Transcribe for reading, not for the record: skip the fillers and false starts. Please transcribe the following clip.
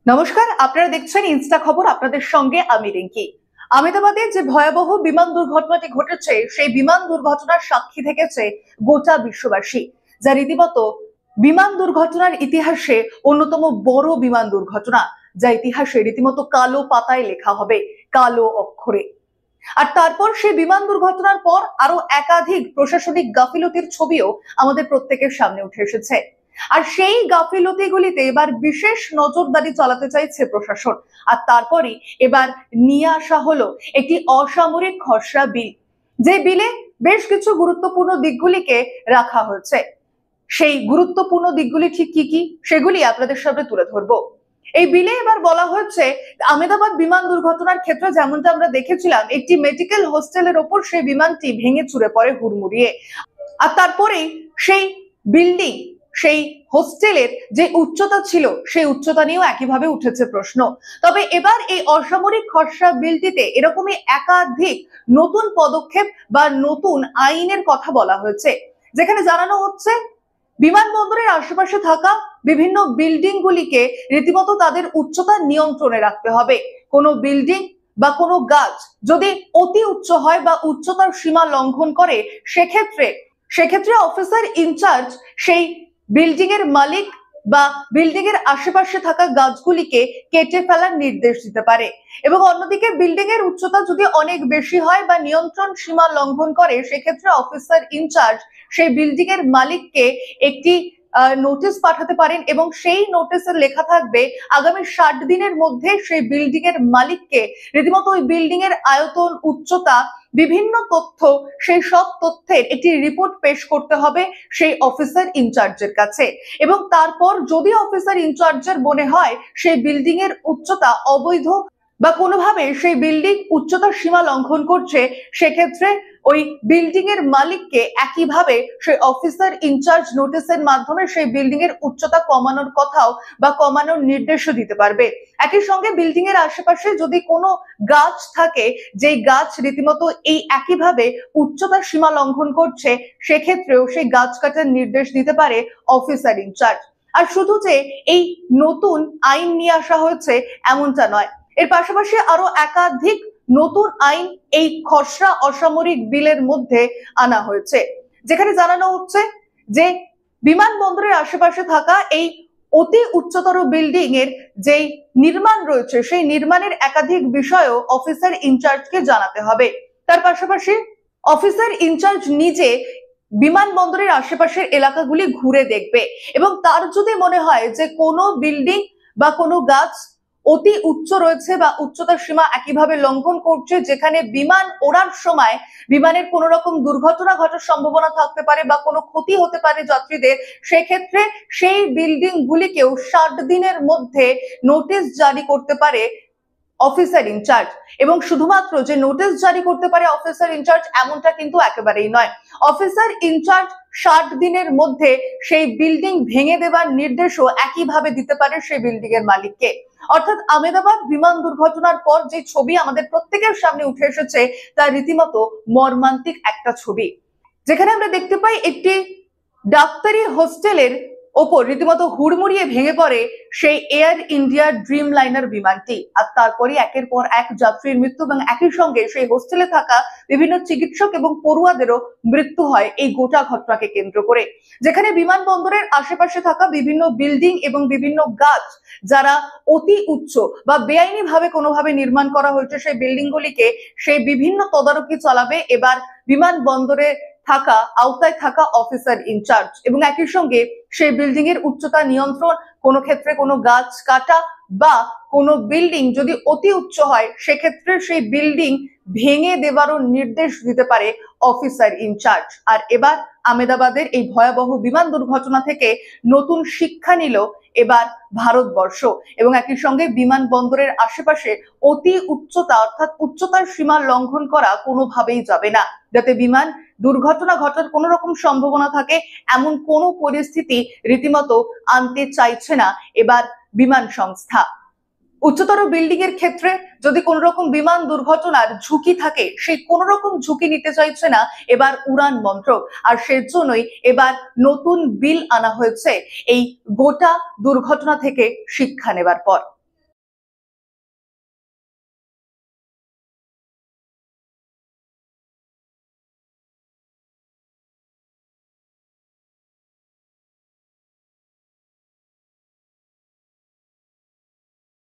নমস্কার, আপনারা দেখছেন ইনস্টা খবর। আপনাদের সঙ্গে আমি রিঙ্কি। আহমেদাবাদে যে ভয়াবহ বিমান দুর্ঘটনাটি ঘটেছে, সেই বিমান দুর্ঘটনার সাক্ষী থেকেছে গোটা বিশ্ববাসী, যা রীতিমতো বিমান দুর্ঘটনার ইতিহাসে অন্যতম বড় বিমান দুর্ঘটনা, যা ইতিহাসে রীতিমতো কালো পাতায় লেখা হবে, কালো অক্ষরে। আর তারপর সেই বিমান দুর্ঘটনার পর আরো একাধিক প্রশাসনিক গাফিলতির ছবিও আমাদের প্রত্যেকের সামনে উঠে এসেছে। আর সেই গাফিলতিগুলিতে এবার বিশেষ নজরদারি চালাতে চাইছে প্রশাসন। আর তারপরে এবার নিয়ে আসা হলো একটি অসামরিক খসড়া বিল, যে বিলে বেশ কিছু গুরুত্বপূর্ণ দিকগুলিকে রাখা হয়েছে। সেই গুরুত্বপূর্ণ দিকগুলি ঠিক কি কি, সেগুলি আপনাদের সামনে তুলে ধরবো। এই বিলে এবার বলা হচ্ছে, আহমেদাবাদ বিমান দুর্ঘটনার ক্ষেত্রে যেমনটা আমরা দেখেছিলাম, একটি মেডিকেল হোস্টেলের ওপর সেই বিমানটি ভেঙে চুরে পড়ে হুড়মুড়িয়ে। আর তারপরেই সেই বিল্ডিং, সেই হোস্টেলের যে উচ্চতা ছিল, সেই উচ্চতা নিয়েও একইভাবে উঠেছে প্রশ্ন। তবে এবার এই অসামরিক খসড়া বিলটিতে এরকমই একাধিক নতুন পদক্ষেপ বা নতুন আইনের কথা বলা হয়েছে, যেখানে জানানো হচ্ছে বিমানবন্দরের আশেপাশে থাকা বিভিন্ন বিল্ডিং গুলিকে রীতিমতো তাদের উচ্চতা নিয়ন্ত্রণে রাখতে হবে। কোনো বিল্ডিং বা কোনো গাছ যদি অতি উচ্চ হয় বা উচ্চতার সীমা লঙ্ঘন করে, সেক্ষেত্রে অফিসার ইনচার্জ সেই বিল্ডিং এর মালিক বা বিল্ডিং এর আশেপাশে থাকা গাছগুলিকে কেটে ফেলার নির্দেশ দিতে পারে। এবং অন্যদিকে বিল্ডিং এর উচ্চতা যদি অনেক বেশি হয় বা নিয়ন্ত্রণ সীমা লঙ্ঘন করে, সেক্ষেত্রে অফিসার ইনচার্জ সেই বিল্ডিং এর মালিককে একটি নোটিশ পাঠাতে পারেন, এবং সেই নোটিশে লেখা থাকবে আগামী 60 দিনের মধ্যে সেই বিল্ডিং এর মালিককে রীতিমতো ওই বিল্ডিং এর আয়তন, উচ্চতা, বিভিন্ন তথ্য, সেই সব তথ্যের একটি রিপোর্ট পেশ করতে হবে সেই অফিসার ইনচার্জের কাছে। এবং তারপর যদি অফিসার ইনচার্জের মনে হয় সেই বিল্ডিং এর উচ্চতা অবৈধ বা কোনোভাবে সেই বিল্ডিং উচ্চতার সীমা লঙ্ঘন করছে, সেক্ষেত্রে ওই বিল্ডিং এর মালিককে একইভাবে সেই অফিসার ইনচার্জ নোটিশের মাধ্যমে সেই বিল্ডিং এর উচ্চতা কমানোর কথাও বা কমানোর নির্দেশও দিতে পারবে। একই সঙ্গে বিল্ডিং এর আশেপাশে যদি কোনো গাছ থাকে, যেই গাছ রীতিমতো এই একইভাবে উচ্চতার সীমা লঙ্ঘন করছে, সেক্ষেত্রেও সেই গাছ কাটার নির্দেশ দিতে পারে অফিসার ইনচার্জ। আর শুধু যে এই নতুন আইন নিয়ে আসা হয়েছে এমনটা নয়, এর পাশাপাশি আরো একাধিক নতুন আইন এই খসড়া অসামরিক বিলের মধ্যে আনা হয়েছে, যেখানে জানানো হচ্ছে যে বিমানবন্দরের আশেপাশে থাকা এই অতি উচ্চতর বিল্ডিং এর যে নির্মাণ রয়েছে, সেই নির্মাণের একাধিক বিষয়ও অফিসার ইনচার্জকে জানাতে হবে। তার পাশাপাশি অফিসার ইনচার্জ নিজে বিমানবন্দরের আশেপাশের এলাকাগুলি ঘুরে দেখবে, এবং তার যদি মনে হয় যে কোনো বিল্ডিং বা কোনো গাছ অতি উচ্চ রয়েছে বা উচ্চতার সীমা একইভাবে লঙ্ঘন করছে, যেখানে বিমান ওড়ার সময় বিমানের কোনো রকম দুর্ঘটনা ঘটার সম্ভাবনা থাকতে পারে বা কোনো ক্ষতি হতে পারে যাত্রীদের, সেক্ষেত্রে সেই বিল্ডিং গুলিকেও 60 দিনের মধ্যে নোটিশ জারি করতে পারে অফিসার ইনচার্জ। এবং শুধুমাত্র যে নোটিশ জারি করতে পারে অফিসার ইনচার্জ এমনটা কিন্তু একেবারেই নয়, অফিসার ইনচার্জ 60 দিনের মধ্যে সেই বিল্ডিং ভেঙে দেওয়ার নির্দেশও একইভাবে দিতে পারে সেই বিল্ডিং এর মালিককে। অর্থাৎ আহমেদাবাদ বিমান দুর্ঘটনার পর যে ছবি আমাদের প্রত্যেকের সামনে উঠে এসেছে, তা রীতিমতো মর্মান্তিক একটা ছবি, যেখানে আমরা দেখতে পাই একটি ডাক্তারি হোস্টেলের ওপর রীতিমতো হুড়মুড়িয়ে ভেঙে পড়ে সেই এয়ার ইন্ডিয়া ড্রিম লাইনার বিমানটি। আর তারপরে একের পর এক যাত্রীর মৃত্যু, এবং একই সঙ্গে সেই হোস্টেলে থাকা বিভিন্ন চিকিৎসক এবং পড়ুয়াদেরও মৃত্যু হয় এই গোটা ঘটনাকে কেন্দ্র করে, যেখানে বিমানবন্দরের আশেপাশে থাকা বিভিন্ন বিল্ডিং এবং বিভিন্ন গাছ যারা অতি উচ্চ বা বেআইনি ভাবে কোনোভাবে নির্মাণ করা হয়েছে, সেই বিল্ডিং গুলিকে সেই বিভিন্ন তদারকি চালাবে এবার বিমানবন্দরে থাকা আওতায় থাকা অফিসার ইনচার্জ। এবং একই সঙ্গে সেই বিল্ডিং এর উচ্চতা নিয়ন্ত্রণ, কোনো ক্ষেত্রে কোনো গাছ কাটা বা কোনো বিল্ডিং যদি অতি উচ্চ হয়, সেক্ষেত্রে সেই বিল্ডিং ভেঙে দেওয়ারও নির্দেশ দিতে পারে অফিসার ইনচার্জ। আর এবার আহমেদাবাদের এই ভয়াবহ বিমান দুর্ঘটনা থেকে নতুন শিক্ষা নিল এবার ভারতবর্ষ, এবং একই সঙ্গে বিমানবন্দরের আশেপাশে অতি উচ্চতা অর্থাৎ উচ্চতার সীমা লঙ্ঘন করা কোনোভাবেই যাবে না, যাতে বিমান দুর্ঘটনা ঘটার কোনো রকম সম্ভাবনা থাকে এমন কোনো পরিস্থিতি রীতিমতো আনতে চাইছে না এবার বিমান সংস্থা। উচ্চতর বিল্ডিং এর ক্ষেত্রে যদি কোন রকম বিমান দুর্ঘটনার ঝুঁকি থাকে, সেই কোন রকম ঝুঁকি নিতে চাইছে না এবার উড়ান মন্ত্রক। আর সেজন্যই এবার নতুন বিল আনা হয়েছে এই গোটা দুর্ঘটনা থেকে শিক্ষা নেবার পর।